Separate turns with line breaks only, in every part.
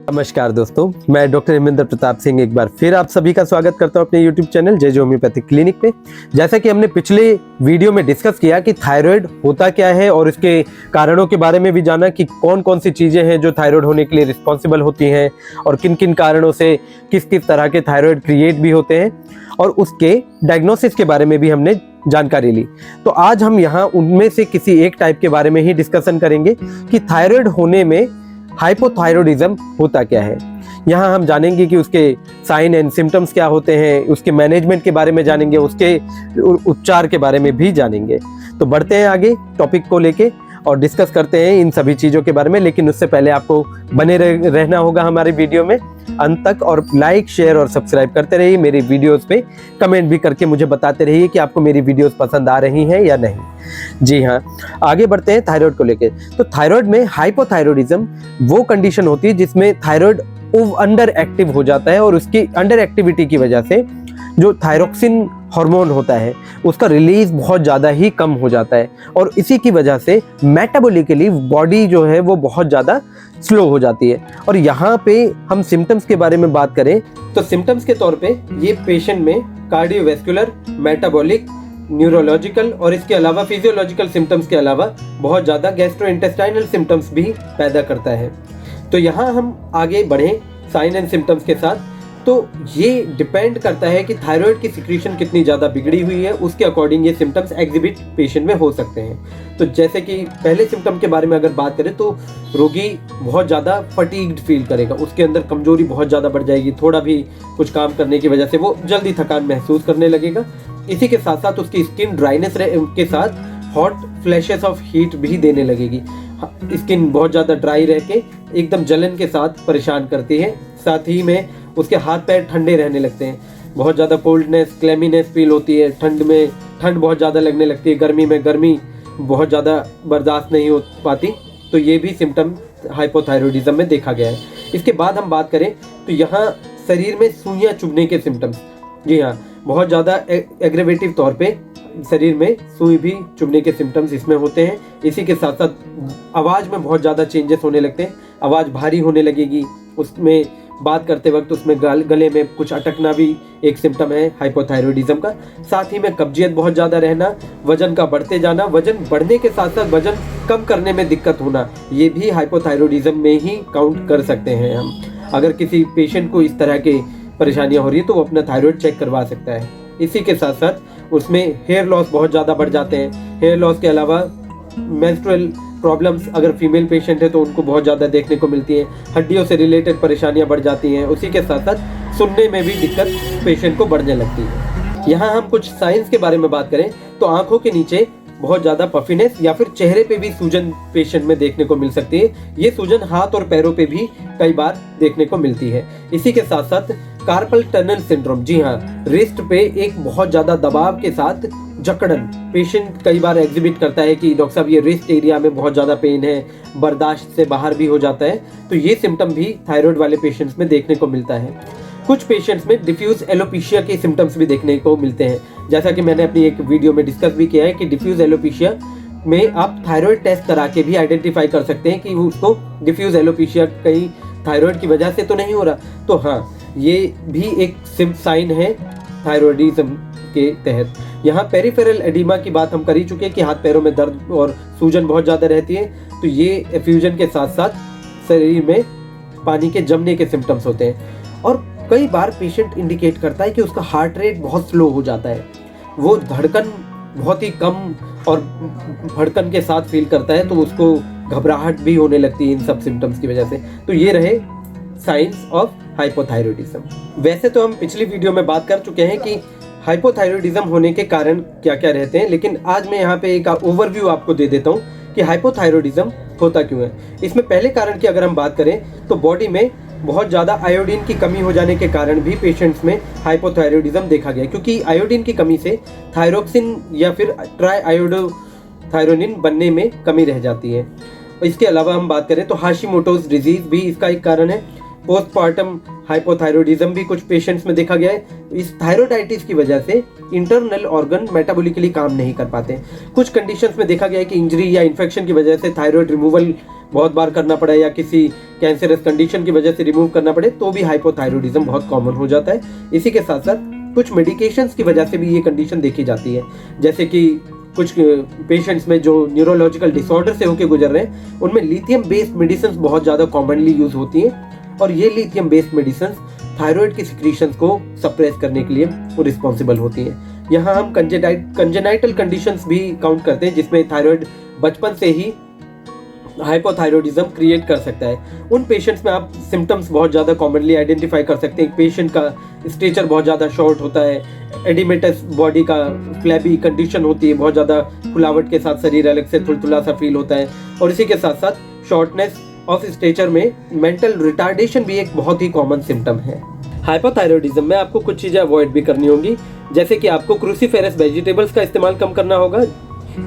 नमस्कार दोस्तों, मैं डॉक्टर हेमेंद्र प्रताप सिंह एक बार फिर आप सभी का स्वागत करता हूं अपने YouTube चैनल जय जय होम्योपैथिक क्लिनिक में। जैसा कि हमने पिछले वीडियो में डिस्कस किया कि थायराइड होता क्या है और इसके कारणों के बारे में भी जाना कि कौन कौन सी चीज़ें हैं जो थायराइड होने के लिए रिस्पॉन्सिबल होती हैं और किन किन कारणों से किस किस तरह के थायराइड क्रिएट भी होते हैं और उसके डायग्नोसिस के बारे में भी हमने जानकारी ली। तो आज हम यहाँ उनमें से किसी एक टाइप के बारे में ही डिस्कशन करेंगे कि थायराइड होने में हाइपोथायरॉयडिज्म होता क्या है। यहाँ हम जानेंगे कि उसके साइन एंड सिम्टम्स क्या होते हैं, उसके मैनेजमेंट के बारे में जानेंगे, उसके उपचार के बारे में भी जानेंगे। तो बढ़ते हैं आगे टॉपिक को लेके और डिस्कस करते हैं इन सभी चीज़ों के बारे में। लेकिन उससे पहले आपको बने रहना होगा हमारे वीडियो में अंत तक और लाइक शेयर और सब्सक्राइब करते रहिए। मेरी वीडियोस पे कमेंट भी करके मुझे बताते रहिए कि आपको मेरी वीडियोस पसंद आ रही हैं या नहीं। जी हाँ, आगे बढ़ते हैं थायराइड को लेके। तो थायराइड में हाइपोथायरॉयडिज्म वो कंडीशन होती है जिसमें थायराइड अंडर एक्टिव हो जाता है और उसकी अंडर एक्टिविटी की वजह से जो थायरोक्सिन हार्मोन होता है उसका रिलीज बहुत ज़्यादा ही कम हो जाता है और इसी की वजह से मेटाबॉलिकली बॉडी जो है वो बहुत ज़्यादा स्लो हो जाती है। और यहाँ पे हम सिम्टम्स के बारे में बात करें तो सिम्टम्स के तौर पे ये पेशेंट में कार्डियोवैस्कुलर, मेटाबॉलिक, न्यूरोलॉजिकल और इसके अलावा फिजियोलॉजिकल सिम्टम्स के अलावा बहुत ज़्यादा गैस्ट्रोइंटेस्टाइनल सिम्टम्स भी पैदा करता है। तो यहाँ हम आगे बढ़ें साइन एंड सिम्टम्स के साथ। तो ये डिपेंड करता है कि थायराइड की सिक्रीशन कितनी ज़्यादा बिगड़ी हुई है, उसके अकॉर्डिंग ये सिम्टम्स एग्जिबिट पेशेंट में हो सकते हैं। तो जैसे कि पहले सिम्टम के बारे में अगर बात करें तो रोगी बहुत ज़्यादा फटीग्ड फील करेगा, उसके अंदर कमजोरी बहुत ज़्यादा बढ़ जाएगी, थोड़ा भी कुछ काम करने की वजह से वो जल्दी थकान महसूस करने लगेगा। इसी के साथ साथ उसकी स्किन ड्राइनेस के साथ हॉट फ्लैशेस ऑफ हीट भी देने लगेगी। स्किन बहुत ज़्यादा ड्राई रह के एकदम जलन के साथ परेशान करती है। साथ ही में उसके हाथ पैर ठंडे रहने लगते हैं, बहुत ज़्यादा कोल्डनेस, क्लैमीनेस फील होती है, ठंड में ठंड बहुत ज़्यादा लगने लगती है, गर्मी में गर्मी बहुत ज़्यादा बर्दाश्त नहीं हो पाती। तो ये भी सिम्टम हाइपोथायरॉयडिज्म में देखा गया है। इसके बाद हम बात करें तो यहाँ शरीर में सुइयाँ चुभने के सिम्टम्स, जी हाँ, बहुत ज़्यादा एग्रेवेटिव तौर पे शरीर में सुई भी चुभने के सिम्टम्स इसमें होते हैं। इसी के साथ साथ आवाज़ में बहुत ज़्यादा चेंजेस होने लगते हैं, आवाज़ भारी होने लगेगी, उसमें बात करते वक्त उसमें गले में कुछ अटकना भी एक सिम्टम है हाइपोथायरॉयडिज्म का। साथ ही में कब्जियत बहुत ज़्यादा रहना, वजन का बढ़ते जाना, वजन बढ़ने के साथ साथ वजन कम करने में दिक्कत होना, ये भी हाइपोथायरॉयडिज्म में ही काउंट कर सकते हैं हम। अगर किसी पेशेंट को इस तरह के परेशानियां हो रही है तो वो अपना थायराइड चेक करवा सकता है। इसी के साथ साथ उसमें हेयर लॉस बहुत ज़्यादा बढ़ जाते हैं। हेयर लॉस के अलावा मेंस्ट्रुअल प्रॉब्लम्स अगर फीमेल पेशेंट है तो उनको बहुत ज़्यादा देखने को मिलती है। हड्डियों से रिलेटेड परेशानियां बढ़ जाती हैं। उसी के साथ साथ सुनने में भी दिक्कत पेशेंट को बढ़ने लगती है। यहाँ हम कुछ साइंस के बारे में बात करें तो आंखों के नीचे बहुत ज़्यादा पफिनेस या फिर चेहरे पे भी सूजन पेशेंट में देखने को मिल सकती है। ये सूजन हाथ और पैरों पे भी कई बार देखने को मिलती है। इसी के साथ साथ कार्पल टनल सिंड्रोम, जी हाँ, रिस्ट पे एक बहुत ज़्यादा दबाव के साथ जकड़न पेशेंट कई बार एग्जिबिट करता है कि डॉक्टर साहब ये रिस्ट एरिया में बहुत ज़्यादा पेन है, बर्दाश्त से बाहर भी हो जाता है। तो ये सिम्टम भी थायराइड वाले पेशेंट्स में देखने को मिलता है। कुछ पेशेंट्स में डिफ्यूज एलोपेशिया के सिम्टम्स भी देखने को मिलते हैं। जैसा कि मैंने अपनी एक वीडियो में डिस्कस भी किया है कि डिफ्यूज एलोपेशिया में आप थायराइड टेस्ट करा के भी आइडेंटिफाई कर सकते हैं कि उसको डिफ्यूज एलोपेशिया कहीं थायराइड की वजह से तो नहीं हो रहा। तो हाँ, ये भी एक साइन है थायराइडिज्म के तहत। यहाँ पेरिफेरल एडिमा की बात हम कर ही चुके हैं कि हाथ पैरों में दर्द और सूजन बहुत ज़्यादा रहती है। तो ये एफ्यूजन के साथ साथ शरीर में पानी के जमने के सिम्टम्स होते हैं। और कई बार पेशेंट इंडिकेट करता है कि उसका हार्ट रेट बहुत स्लो हो जाता है, वो धड़कन बहुत ही कम और धड़कन के साथ फील करता है, तो उसको घबराहट भी होने लगती है इन सब सिम्टम्स की वजह से। तो ये रहे साइंस ऑफ हाइपोथायरॉयडिज्म। वैसे तो हम पिछली वीडियो में बात कर चुके हैं कि हाइपोथायरॉयडिज्म होने के कारण क्या क्या रहते हैं, लेकिन आज मैं यहाँ पे एक ओवरव्यू आपको दे देता हूँ कि हाइपोथायरॉयडिज्म होता क्यों है। इसमें पहले कारण की अगर हम बात करें तो बॉडी में बहुत ज़्यादा आयोडीन की कमी हो जाने के कारण भी पेशेंट्स में हाइपोथायरॉयडिज्म देखा गया, क्योंकि आयोडीन की कमी से थायरोक्सिन या फिर ट्राई आयोडोथायरोनिन बनने में कमी रह जाती है। इसके अलावा हम बात करें तो हाशिमोटोज डिजीज़ भी इसका एक कारण है। पोस्टपार्टम हाइपोथायरॉयडिज्म भी कुछ पेशेंट्स में देखा गया है। इस थायरोइडाइटिस की वजह से इंटरनल ऑर्गन मेटाबॉलिकली काम नहीं कर पाते। कुछ कंडीशंस में देखा गया है कि इंजरी या इन्फेक्शन की वजह से थायराइड रिमूवल बहुत बार करना पड़ा या किसी कैंसरस कंडीशन की वजह से रिमूव करना पड़े तो भी हाइपोथायरॉयडिज्म बहुत कॉमन हो जाता है। इसी के साथ साथ कुछ मेडिकेशंस की वजह से भी ये कंडीशन देखी जाती है, जैसे कि कुछ पेशेंट्स में जो न्यूरोलॉजिकल डिसऑर्डर से होकर गुजर रहे हैं उनमें लिथियम बेस्ड मेडिसिन बहुत ज़्यादा कॉमनली यूज होती हैं और ये लिथियम बेस्ड मेडिसिन थायराइड की सिक्रीशंस को सप्रेस करने के लिए वो रिस्पॉन्सिबल होती हैं। यहाँ हम कंजेनाइटल कंडीशंस भी काउंट करते हैं जिसमें थायराइड बचपन से ही हाइपोथायरॉयडिज्म क्रिएट कर सकता है। उन पेशेंट्स में आप सिम्टम्स बहुत ज़्यादा कॉमनली आइडेंटिफाई कर सकते हैं। पेशेंट का स्टेचर बहुत ज़्यादा शॉर्ट होता है, एडिमेटस बॉडी का फ्लैबी कंडीशन होती है, बहुत ज़्यादा फुलावट के साथ शरीर अलग से थुलथुला सा फील होता है और इसी के साथ साथ शॉर्टनेस ऑफ स्टेचर में मेंटल रिटार्डेशन भी एक बहुत ही कॉमन सिम्टम है। हाइपोथायरॉयडिज्म में आपको कुछ चीज़ें अवॉइड भी करनी होंगी, जैसे कि आपको क्रूसीफेरस वेजिटेबल्स का इस्तेमाल कम करना होगा।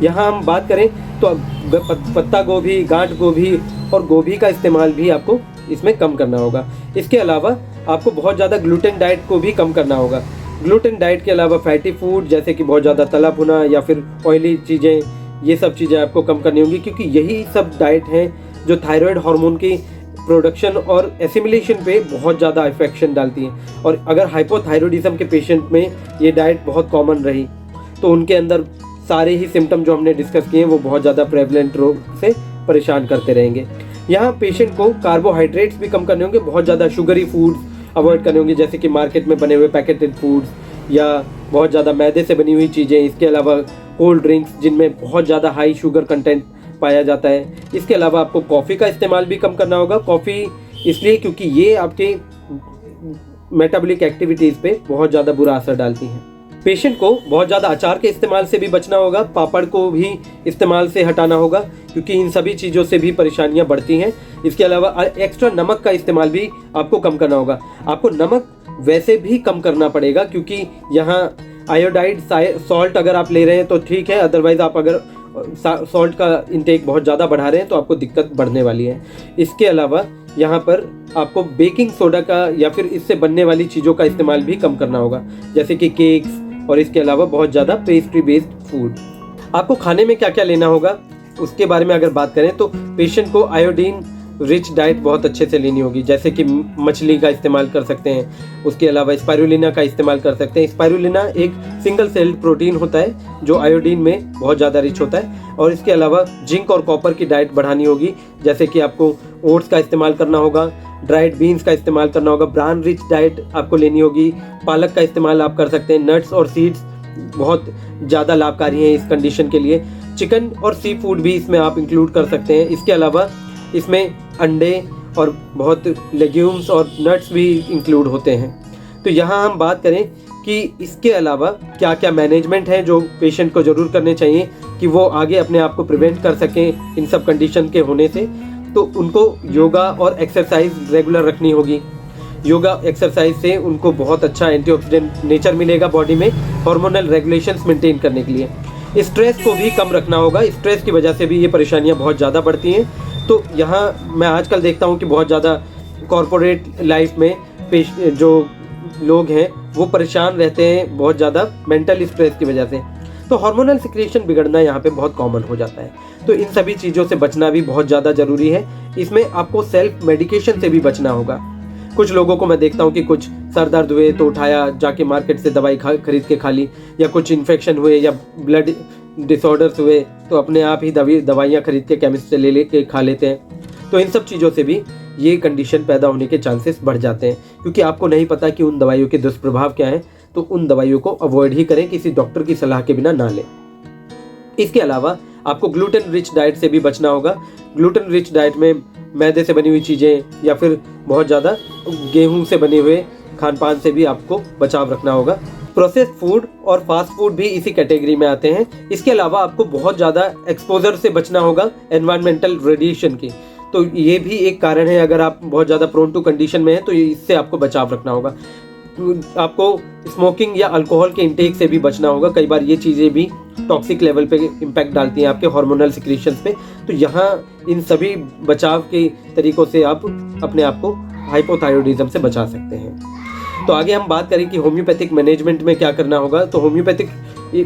यहाँ हम बात करें तो पत्ता गोभी, गांठ गोभी और गोभी का इस्तेमाल भी आपको इसमें कम करना होगा। इसके अलावा आपको बहुत ज़्यादा ग्लूटेन डाइट को भी कम करना होगा। ग्लूटेन डाइट के अलावा फैटी फूड जैसे कि बहुत ज़्यादा तला भुना या फिर ऑयली चीज़ें, ये सब चीज़ें आपको कम करनी होंगी, क्योंकि यही सब डाइट हैं जो थायराइड हार्मोन की प्रोडक्शन और एसिमिलेशन पे बहुत ज़्यादा इफेक्शन डालती हैं। और अगर हाइपोथायरॉयडिज्म के पेशेंट में ये डाइट बहुत कॉमन रही तो उनके अंदर सारे ही सिम्टम जो हमने डिस्कस किए हैं वो बहुत ज़्यादा प्रेवलेंट रोग से परेशान करते रहेंगे। यहाँ पेशेंट को कार्बोहाइड्रेट्स भी कम करने होंगे, बहुत ज़्यादा शुगरी फूड्स अवॉइड करने होंगे, जैसे कि मार्केट में बने हुए पैकेटेड फूड्स या बहुत ज़्यादा मैदे से बनी हुई चीज़ें। इसके अलावा कोल्ड ड्रिंक्स जिनमें बहुत ज़्यादा हाई शुगर कंटेंट पाया जाता है। इसके अलावा आपको कॉफ़ी का इस्तेमाल भी कम करना होगा। कॉफ़ी इसलिए क्योंकि ये आपके मेटाबॉलिक एक्टिविटीज़ पे बहुत ज़्यादा बुरा असर डालती हैं। पेशेंट को बहुत ज़्यादा अचार के इस्तेमाल से भी बचना होगा, पापड़ को भी इस्तेमाल से हटाना होगा, क्योंकि इन सभी चीज़ों से भी परेशानियां बढ़ती हैं। इसके अलावा एक्स्ट्रा नमक का इस्तेमाल भी आपको कम करना होगा। आपको नमक वैसे भी कम करना पड़ेगा, क्योंकि यहाँ आयोडाइड सॉल्ट अगर आप ले रहे हैं तो ठीक है, अदरवाइज आप अगर सॉल्ट का इंटेक बहुत ज़्यादा बढ़ा रहे हैं तो आपको दिक्कत बढ़ने वाली है। इसके अलावा यहाँ पर आपको बेकिंग सोडा का या फिर इससे बनने वाली चीज़ों का इस्तेमाल भी कम करना होगा, जैसे कि केक्स और इसके अलावा बहुत ज़्यादा पेस्ट्री बेस्ड फूड। आपको खाने में क्या क्या लेना होगा उसके बारे में अगर बात करें तो पेशेंट को आयोडीन रिच डाइट बहुत अच्छे से लेनी होगी, जैसे कि मछली का इस्तेमाल कर सकते हैं। उसके अलावा स्पाइरुलिना का इस्तेमाल कर सकते हैं। स्पाइरुलिना एक सिंगल सेल्ड प्रोटीन होता है जो आयोडीन में बहुत ज़्यादा रिच होता है। और इसके अलावा जिंक और कॉपर की डाइट बढ़ानी होगी, जैसे कि आपको ओट्स का इस्तेमाल करना होगा, ड्राइड बीन्स का इस्तेमाल करना होगा, ब्रान रिच डाइट आपको लेनी होगी, पालक का इस्तेमाल आप कर सकते हैं। नट्स और सीड्स बहुत ज़्यादा लाभकारी हैं इस कंडीशन के लिए। चिकन और सी फूड भी इसमें आप इंक्लूड कर सकते हैं। इसके अलावा इसमें अंडे और बहुत लेग्यूम्स और नट्स भी इंक्लूड होते हैं। तो यहाँ हम बात करें कि इसके अलावा क्या क्या मैनेजमेंट है जो पेशेंट को ज़रूर करने चाहिए कि वो आगे अपने आप को प्रिवेंट कर सकें इन सब कंडीशन के होने से, तो उनको योगा और एक्सरसाइज रेगुलर रखनी होगी। योगा एक्सरसाइज से उनको बहुत अच्छा एंटीऑक्सीडेंट नेचर मिलेगा बॉडी में, हार्मोनल रेगुलेशंस मेंटेन करने के लिए। स्ट्रेस को भी कम रखना होगा, स्ट्रेस की वजह से भी ये परेशानियाँ बहुत ज़्यादा बढ़ती हैं। तो यहाँ मैं आजकल देखता हूँ कि बहुत ज़्यादा कॉरपोरेट लाइफ में जो लोग हैं वो परेशान रहते हैं बहुत ज़्यादा मेंटल स्ट्रेस की वजह से, तो हार्मोनल सिक्रेशन बिगड़ना यहाँ पे बहुत कॉमन हो जाता है। तो इन सभी चीज़ों से बचना भी बहुत ज़्यादा ज़रूरी है। इसमें आपको सेल्फ मेडिकेशन से भी बचना होगा। कुछ लोगों को मैं देखता हूँ कि कुछ सर दर्द हुए तो उठाया, जाके मार्केट से दवाई खरीद के खा ली, या कुछ इन्फेक्शन हुए या ब्लड डिसऑर्डर्स हुए तो अपने आप ही दवाइयाँ खरीद के केमिस्ट से ले के खा लेते हैं। तो इन सब चीज़ों से भी ये कंडीशन पैदा होने के चांसेस बढ़ जाते हैं, क्योंकि आपको नहीं पता कि उन दवाइयों के दुष्प्रभाव क्या हैं। तो उन दवाइयों को अवॉइड ही करें, किसी डॉक्टर की सलाह के बिना ना लें। इसके अलावा आपको ग्लूटेन रिच डाइट से भी बचना होगा। ग्लूटेन रिच डाइट में मैदे से बनी हुई चीज़ें या फिर बहुत ज़्यादा गेहूं से बने हुए खान पान से भी आपको बचाव रखना होगा। प्रोसेस्ड फूड और फास्ट फूड भी इसी कैटेगरी में आते हैं। इसके अलावा आपको बहुत ज़्यादा एक्सपोजर से बचना होगा एनवायरमेंटल रेडिएशन की, तो ये भी एक कारण है। अगर आप बहुत ज़्यादा प्रोन टू कंडीशन में हैं तो इससे आपको बचाव रखना होगा। आपको स्मोकिंग या अल्कोहल के इंटेक से भी बचना होगा। कई बार ये चीज़ें भी टॉक्सिक लेवल पे इम्पैक्ट डालती हैं आपके हार्मोनल सिक्रीशंस पे। तो यहाँ इन सभी बचाव के तरीकों से आप अपने आप को हाइपोथायरॉयडिज्म से बचा सकते हैं। तो आगे हम बात करें कि होम्योपैथिक मैनेजमेंट में क्या करना होगा। तो होम्योपैथिक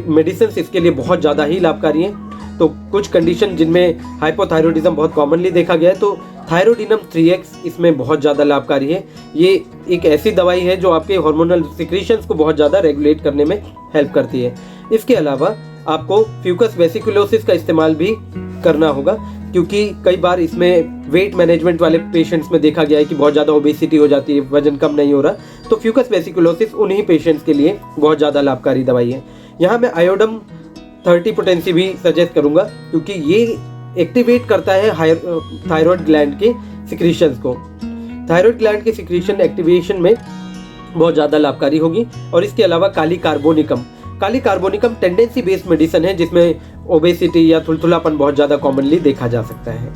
मेडिसिन इसके लिए बहुत ज़्यादा ही लाभकारी हैं। तो कुछ कंडीशन जिनमें हाइपोथायरॉयडिज्म बहुत कॉमनली देखा गया है, तो थायरोडिनम 3x इसमें बहुत ज़्यादा लाभकारी है। ये एक ऐसी दवाई है जो आपके हार्मोनल सिक्रीशंस को बहुत ज़्यादा रेगुलेट करने में हेल्प करती है। इसके अलावा आपको फ्यूकस वेसिकुलोसिस का इस्तेमाल भी करना होगा, क्योंकि कई बार इसमें वेट मैनेजमेंट वाले पेशेंट्स में देखा गया है कि बहुत ज़्यादा ओबेसिटी हो जाती है, वजन कम नहीं हो रहा। तो फ्यूकस वेसिकुलोसिस उन्हीं पेशेंट्स के लिए बहुत ज़्यादा लाभकारी दवाई है। यहाँ मैं आयोडम 30 पोटेंसी भी सजेस्ट करूँगा, क्योंकि ये एक्टिवेट करता है थायराइड ग्लैंड के सिक्रीशंस को। थायराइड ग्लैंड के सिक्रीशन एक्टिवेशन में बहुत ज़्यादा लाभकारी होगी। और इसके अलावा काली कार्बोनिकम टेंडेंसी बेस्ड मेडिसिन है, जिसमें ओबेसिटी या थुलथुलापन बहुत ज़्यादा कॉमनली देखा जा सकता है।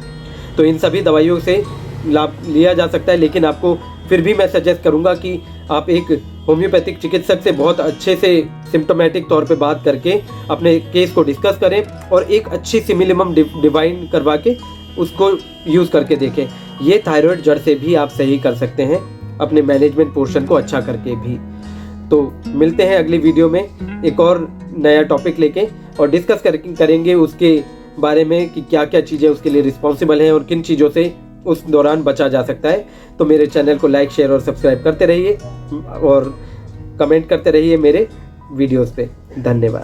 तो इन सभी दवाइयों से लाभ लिया जा सकता है, लेकिन आपको फिर भी मैं सजेस्ट करूँगा कि आप एक होम्योपैथिक चिकित्सक से बहुत अच्छे से सिम्टोमेटिक तौर पे बात करके अपने केस को डिस्कस करें और एक अच्छी सिमिलिमम डिवाइन करवा के उसको यूज़ करके देखें। ये थायराइड जड़ से भी आप सही कर सकते हैं, अपने मैनेजमेंट पोर्शन को अच्छा करके भी। तो मिलते हैं अगली वीडियो में एक और नया टॉपिक लेके और डिस्कस करेंगे उसके बारे में कि क्या क्या चीज़ें उसके लिए रिस्पॉन्सिबल हैं और किन चीज़ों से उस दौरान बचा जा सकता है। तो मेरे चैनल को लाइक, शेयर और सब्सक्राइब करते रहिए और कमेंट करते रहिए मेरे वीडियोस पे। धन्यवाद।